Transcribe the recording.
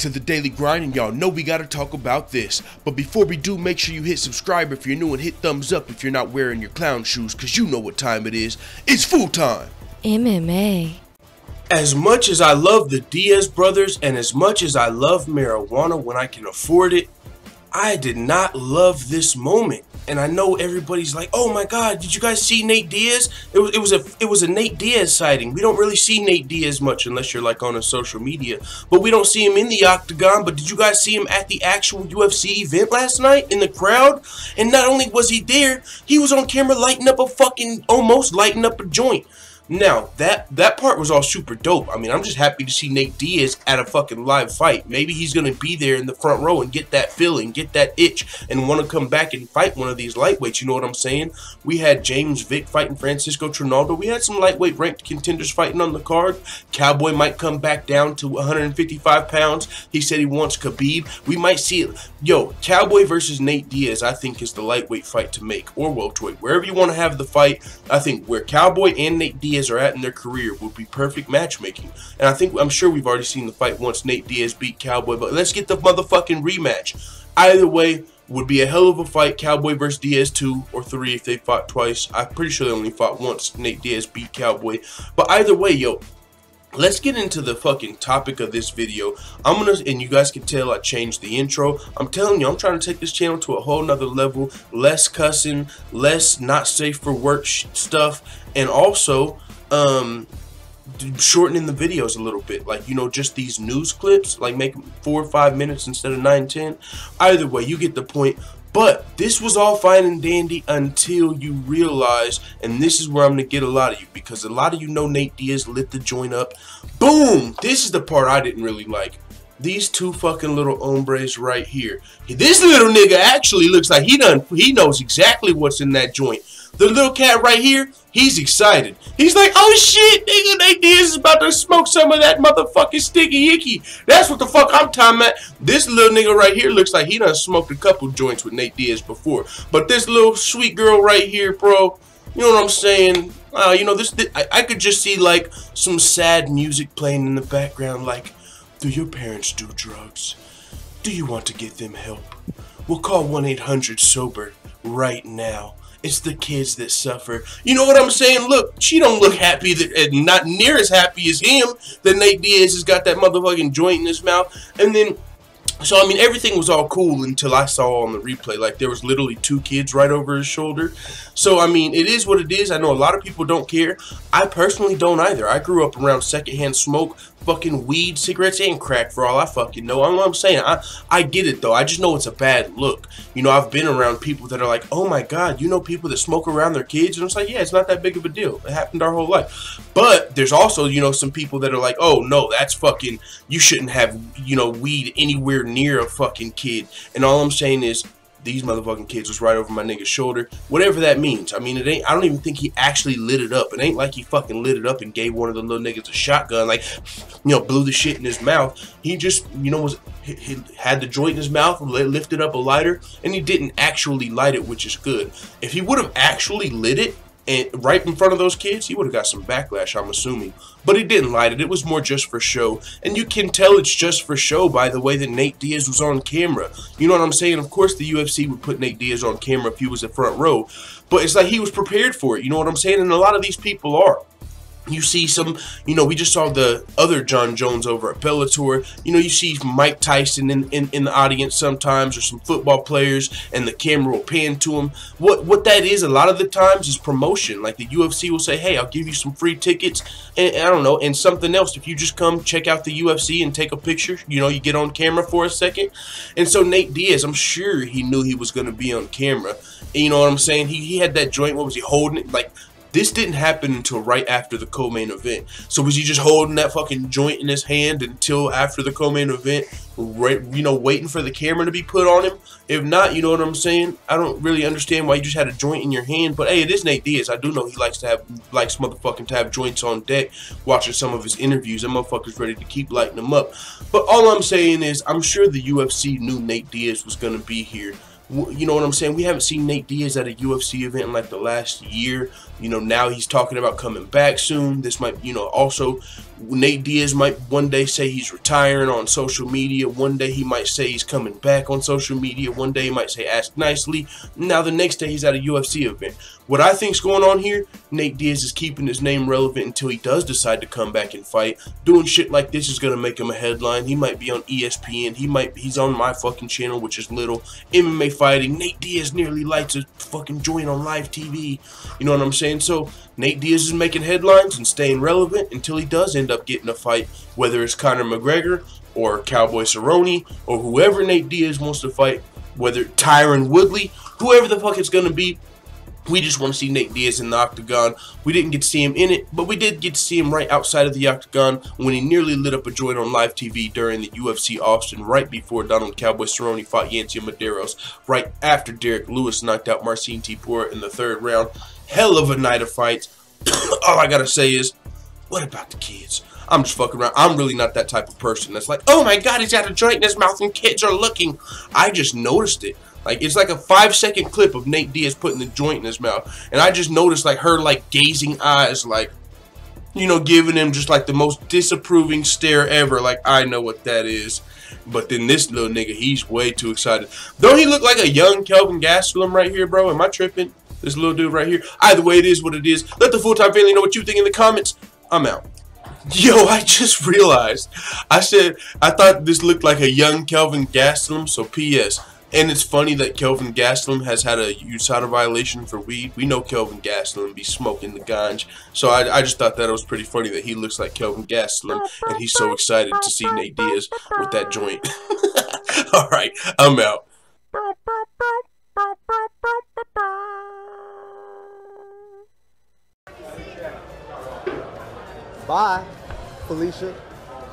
to the daily grind, and y'all know we gotta talk about this. But before we do, make sure you hit subscribe if you're new and hit thumbs up if you're not wearing your clown shoes, cause you know what time it is. It's food time! MMA. As much as I love the Diaz brothers and as much as I love marijuana when I can afford it, I did not love this moment. And I know everybody's like, oh my god, did you guys see Nate Diaz? It was a Nate Diaz sighting. We don't really see Nate Diaz much unless you're like on a social media. But we don't see him in the octagon. But did you guys see him at the actual UFC event last night in the crowd? And not only was he there, he was on camera lighting up almost lighting up a joint. Now, that part was all super dope. I mean, I'm just happy to see Nate Diaz at a fucking live fight. Maybe he's going to be there in the front row and get that feeling, get that itch, and want to come back and fight one of these lightweights, you know what I'm saying? We had James Vick fighting Francisco Trinaldo. We had some lightweight ranked contenders fighting on the card. Cowboy might come back down to 155 pounds. He said he wants Khabib. We might see it. Yo, Cowboy versus Nate Diaz, I think, is the lightweight fight to make, or welterweight. Wherever you want to have the fight, I think where Cowboy and Nate Diaz are at in their career would be perfect matchmaking. And I'm sure we've already seen the fight once Nate Diaz beat Cowboy, but let's get the motherfucking rematch. Either way would be a hell of a fight. Cowboy versus Diaz 2 or 3 if they fought twice. I'm pretty sure they only fought once. Nate Diaz beat Cowboy. But either way, yo, let's get into the fucking topic of this video. And you guys can tell I changed the intro. I'm telling you, I'm trying to take this channel to a whole nother level. Less cussing, less not safe for work stuff, and also shortening the videos a little bit, like, you know, just these news clips, like make them 4 or 5 minutes instead of 9-10. Either way, you get the point. But this was all fine and dandy until you realize, and this is where I'm gonna get a lot of you, because a lot of you know Nate Diaz lit the joint up. Boom! This is the part I didn't really like. These two fucking little hombres right here. This little nigga actually looks like he knows exactly what's in that joint. The little cat right here, he's excited. He's like, oh shit, nigga, Nate Diaz is about to smoke some of that motherfucking sticky icky. That's what the fuck I'm talking about. This little nigga right here looks like he done smoked a couple joints with Nate Diaz before. But this little sweet girl right here, bro, you know what I'm saying? You know, I could just see like some sad music playing in the background, like, do your parents do drugs? Do you want to get them help? We'll call 1-800-SOBER right now. It's the kids that suffer. You know what I'm saying? Look, she don't look happy, and not near as happy as him. That Nate Diaz has got that motherfucking joint in his mouth. And then, so I mean, everything was all cool until I saw on the replay, like, there was literally 2 kids right over his shoulder. So, I mean, it is what it is. I know a lot of people don't care. I personally don't either. I grew up around secondhand smoke, fucking weed, cigarettes, and crack for all I fucking know. I know what I'm saying. I get it, though. I just know it's a bad look. You know, I've been around people that are like, oh my god, you know people that smoke around their kids? And it's like, yeah, it's not that big of a deal. It happened our whole life. But there's also, you know, some people that are like, oh no, that's fucking, you shouldn't have, you know, weed anywhere near a fucking kid. And all I'm saying is, these motherfucking kids was right over my nigga's shoulder. Whatever that means. I mean, it ain't, I don't even think he actually lit it up. It ain't like he fucking lit it up and gave one of the little niggas a shotgun, like, you know, blew the shit in his mouth. He just, you know, he had the joint in his mouth, lifted up a lighter, and he didn't actually light it, which is good. If he would have actually lit it, and right in front of those kids, he would have got some backlash, I'm assuming. But he didn't light it. It was more just for show. And you can tell it's just for show by the way that Nate Diaz was on camera. You know what I'm saying? Of course, the UFC would put Nate Diaz on camera if he was in front row. But it's like he was prepared for it. You know what I'm saying? And a lot of these people are. You see some, you know, we just saw the other John Jones over at Bellator. You know, you see Mike Tyson in the audience sometimes, or some football players, and the camera will pan to them. What that is a lot of the times is promotion. Like the UFC will say, hey, I'll give you some free tickets, and I don't know, and something else. If you just come check out the UFC and take a picture, you know, you get on camera for a second. And so Nate Diaz, I'm sure he knew he was going to be on camera. And you know what I'm saying? He had that joint. What was he holding it? Like, this didn't happen until right after the co-main event. So was he just holding that fucking joint in his hand until after the co-main event, right, you know, waiting for the camera to be put on him? If not, you know what I'm saying? I don't really understand why you just had a joint in your hand. But hey, it is Nate Diaz. I do know he likes motherfucking to have joints on deck. Watching some of his interviews, that motherfucker's ready to keep lighting them up. But all I'm saying is, I'm sure the UFC knew Nate Diaz was gonna be here. You know what I'm saying? We haven't seen Nate Diaz at a UFC event in like the last year. You know, now he's talking about coming back soon. This might, you know, also Nate Diaz might one day say he's retiring on social media. One day he might say he's coming back on social media. One day he might say ask nicely. Now the next day he's at a UFC event. What I think's going on here, Nate Diaz is keeping his name relevant until he does decide to come back and fight. Doing shit like this is gonna make him a headline. He might be on ESPN. He's on my fucking channel, which is little MMA fighting. Nate Diaz nearly lights a fucking joint on live TV. You know what I'm saying? So Nate Diaz is making headlines and staying relevant until he does end up getting a fight, whether it's Conor McGregor or Cowboy Cerrone or whoever Nate Diaz wants to fight, whether Tyron Woodley, whoever the fuck it's gonna be. We just want to see Nate Diaz in the octagon. We didn't get to see him in it, but we did get to see him right outside of the octagon when he nearly lit up a joint on live TV during the UFC Austin, right before Donald Cowboy Cerrone fought Yancy Medeiros, right after Derek Lewis knocked out Marcin Tybura in the 3rd round. Hell of a night of fights. All I gotta say is, what about the kids? I'm just fucking around. I'm really not that type of person that's like, oh my god, he's got a joint in his mouth and kids are looking. I just noticed it. Like, it's like a 5-second clip of Nate Diaz putting the joint in his mouth. And I just noticed, like, her, like, gazing eyes, like, you know, giving him just, like, the most disapproving stare ever. Like, I know what that is. But then this little nigga, he's way too excited. Don't he look like a young Kelvin Gastelum right here, bro? Am I tripping? This little dude right here. Either way, it is what it is. Let the full-time family know what you think in the comments. I'm out. Yo, I just realized. I thought this looked like a young Kelvin Gastelum, so P.S. And it's funny that Kelvin Gastelum has had a USADA violation for weed. We know Kelvin Gastelum be smoking the ganj. So I just thought that it was pretty funny that he looks like Kelvin Gastelum. And he's so excited to see Nate Diaz with that joint. Alright, I'm out. Bye, Felicia.